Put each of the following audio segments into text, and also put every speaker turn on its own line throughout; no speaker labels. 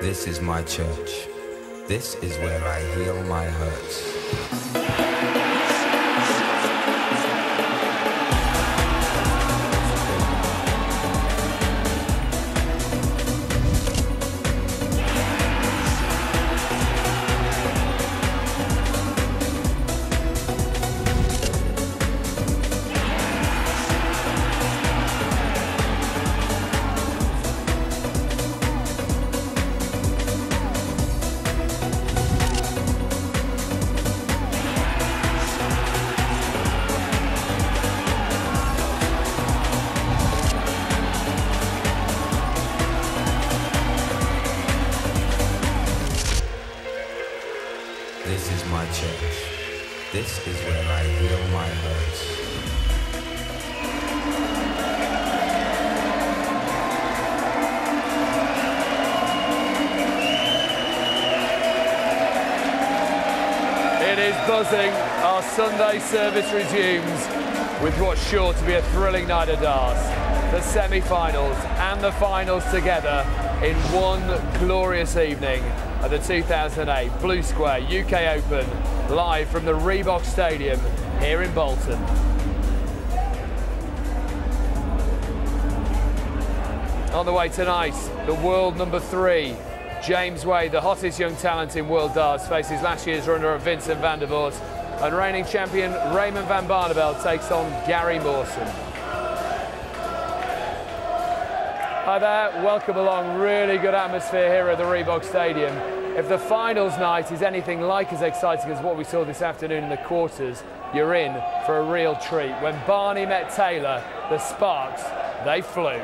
This is my church. This is where I heal my hurts. This is my church. This is where I heal my hurts.
It is buzzing. Our Sunday service resumes with what's sure to be a thrilling night of darts. The semi-finals and the finals together in one glorious evening at the 2008 Blue Square UK Open, live from the Reebok Stadium here in Bolton. On the way tonight, the world number 3, James Wade, the hottest young talent in world darts, faces last year's runner-up Vincent van der Voort, and reigning champion Raymond van Barneveld takes on Gary Mawson. Hi there, welcome along. Really good atmosphere here at the Reebok Stadium. If the finals night is anything like as exciting as what we saw this afternoon in the quarters, you're in for a real treat. When Barney met Taylor, the sparks, they flew.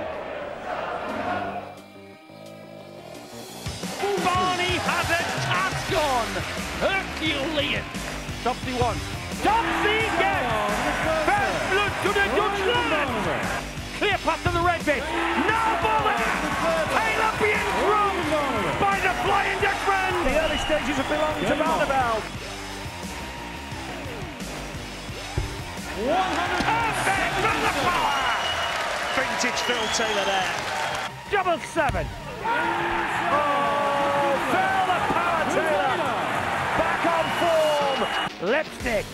Barney has a task on! Herculean! Topsy once. Topsy again! First blood to the Dutchland! Clear path to the red bit. No bowling! Taylor being thrown by the Flying Dutchman! The early stages have belonged to Barneveld. 100 perfect from the power! Vintage Phil Taylor there. Double 7. Oh, fell the power Taylor. Back on form. Lipstick.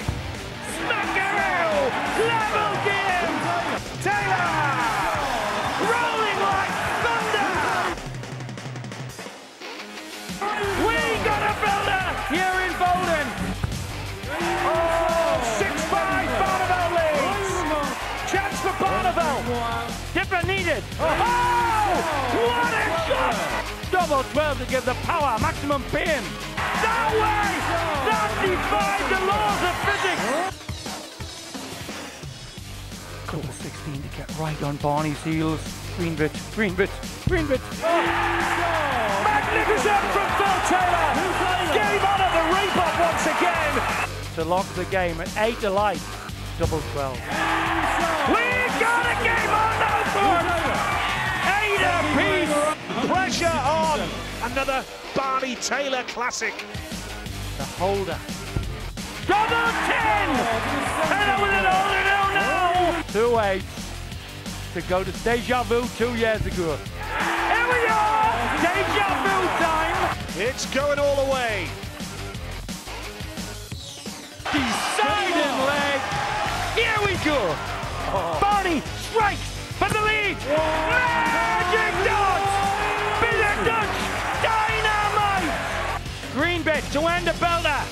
Smackaroo. Level game. Taylor. Rolling like thunder. We got a builder here in Bolton. Oh, 6-5 Barneveld leads. Chance for Barneveld. Dipper needed. Oh, what a shot! Double 12 to give the power maximum pin. No way! That defied the laws of physics. Couple 16 to get right on Barney's heels. Green bit, green bit, green bit. Oh. Magnificent from Phil Taylor. Game on at the Reebok once again. To lock the game at 8 to light. Double 12. We got a game on now, Voort. 8 apiece. Pressure on. Another Barney Taylor classic. The holder. Double 10. Taylor with an holder now. 2-8 to go to Deja Vu 2 years ago. Here we are. Deja Vu time. It's going all the way. Deciding leg. Here we go. Oh. Barney strikes for the lead. Magic dodge. Billy Dutch. Dynamite. Green bit to end the belter.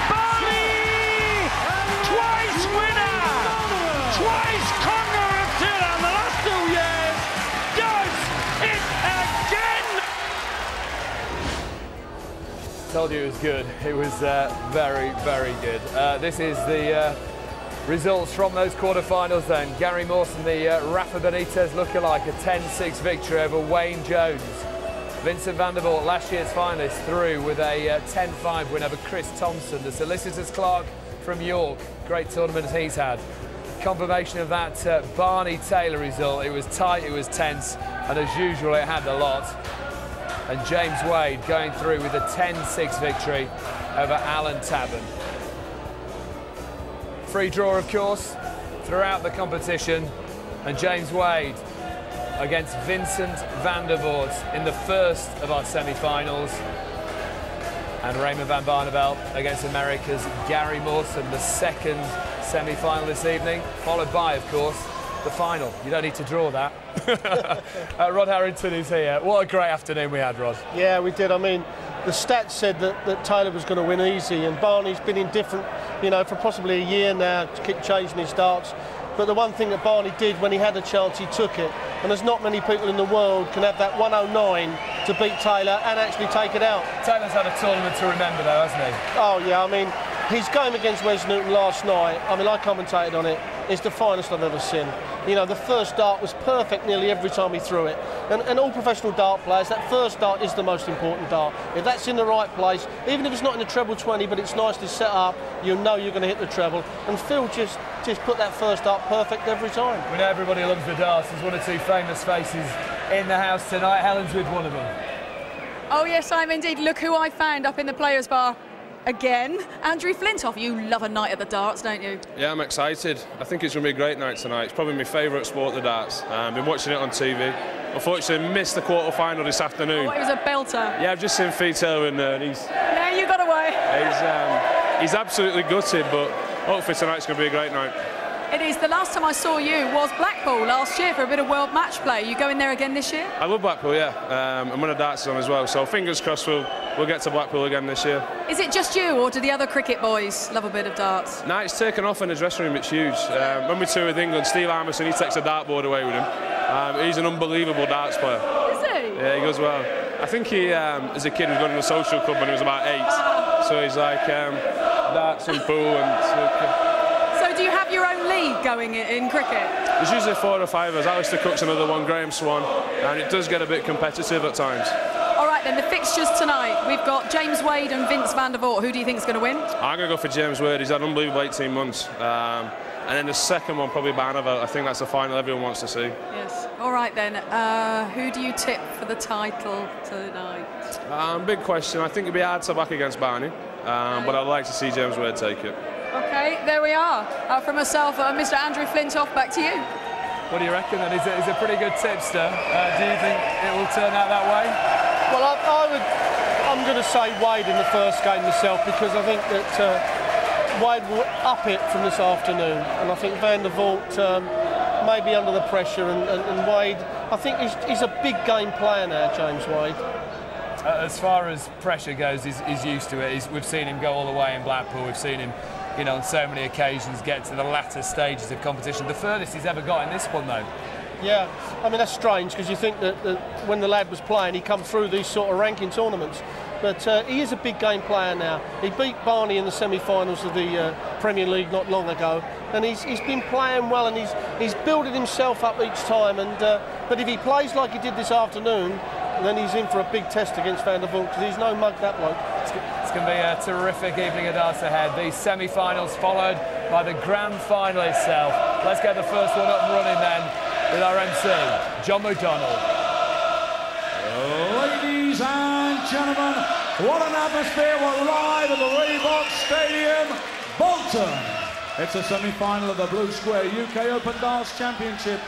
Barney. Twice winner. Twice conqueror of Taylor in the last 2 years. Does it again.
Told you it was good. It was very, very good. This is the results from those quarterfinals then. Gary Mawson, the Rafa Benitez lookalike, a 10-6 victory over Wayne Jones. Vincent van der Voort, last year's finalist, through with a 10-5 win over Chris Thompson, the solicitor's clerk from York. Great tournament he's had. Confirmation of that Barney Taylor result. It was tight, it was tense, and as usual it had a lot. And James Wade going through with a 10-6 victory over Alan Tabern. Free draw, of course, throughout the competition. And James Wade against Vincent van der Voort in the first of our semi-finals. And Raymond van Barneveld against America's Gary Mawson, the second semi-final this evening, followed by, of course, the final. You don't need to draw that. Rod Harrington is here. What a great afternoon we had, Rod.
Yeah, we did. I mean, the stats said that Taylor was going to win easy, and Barney's been indifferent, you know, for possibly a year now, to keep changing his darts. But the one thing that Barney did when he had a chance, he took it. And there's not many people in the world can have that 109 to beat Taylor and actually take it out.
Taylor's had a tournament to remember, though, hasn't he?
Oh, yeah, I mean, his game against Wes Newton last night, I mean, I commentated on it, is the finest I've ever seen. You know, the first dart was perfect nearly every time he threw it. And all professional dart players, that first dart is the most important dart. If that's in the right place, even if it's not in the treble 20, but it's nicely set up, you know you're going to hit the treble. And Phil just put that first dart perfect every time.
We know everybody loves the darts. There's one or two famous faces in the house tonight. Helen's with one of them.
Oh, yes, I'm indeed. Look who I found up in the players' bar. Again, Andrew Flintoff. You love a night at the darts, don't you?
Yeah, I'm excited. I think it's going to be a great night tonight. It's probably my favourite sport, the darts. I've been watching it on TV. Unfortunately, missed the quarter-final this afternoon.
Oh, it was a belter.
Yeah, I've just seen Fee Taylor in there, and
Yeah, you got away.
he's absolutely gutted, but hopefully tonight's going to be a great night.
It is. The last time I saw you was Blackpool last year for a bit of world match play. You going there again this year?
I love Blackpool, yeah. And when the darts is on as well, so fingers crossed we'll get to Blackpool again this year.
Is it just you, or do the other cricket boys love a bit of darts?
No, it's taken off in the dressing room, it's huge. When we tour with England, Steve Armisen, he takes a dartboard away with him. He's an unbelievable darts player.
Is he?
Yeah, he goes well. I think he, as a kid, was going to a social club when he was about 8. So he's like darts and pool and snooker.
So do you have your own league going in cricket?
There's usually 4 or 5 of us. Alistair Cook's another one, Graham Swan, and it does get a bit competitive at times.
All right then, the fixtures tonight. We've got James Wade and Vince van der Voort. Who do you think is going to win?
I'm going to go for James Wade. He's had an unbelievable 18 months. And then the second one, probably Barneveld. I think that's the final everyone wants to see.
Yes. All right then. Who do you tip for the title tonight?
Big question. I think it'd be hard to back against Barney, but I'd like to see James Wade take it.
Okay, there we are. From myself, Mr. Andrew Flintoff, back to you.
What do you reckon then? He's a pretty good tipster. Do you think it will turn out that way?
Well, I'm going to say Wade in the first game myself, because I think that Wade will up it from this afternoon, and I think Van der Voort may be under the pressure, and Wade, I think he's a big game player now, James Wade.
As far as pressure goes, he's used to it. We've seen him go all the way in Blackpool. We've seen him, you know, on so many occasions get to the latter stages of competition. The furthest he's ever got in this one, though.
Yeah, I mean, that's strange, because you think that when the lad was playing, he come through these sort of ranking tournaments. But he is a big game player now. He beat Barney in the semi-finals of the Premier League not long ago, and he's been playing well, and he's building himself up each time. And but if he plays like he did this afternoon, then he's in for a big test against Van der Voort, because he's no mug, that bloke.
It's going to be a terrific evening of darts ahead. These semi-finals followed by the grand final itself. Let's get the first one up and running then with our MC, John McDonnell.
Ladies and gentlemen, what an atmosphere. We're live at the Reebok Stadium, Bolton. It's a semi-final of the Blue Square UK Open Darts Championship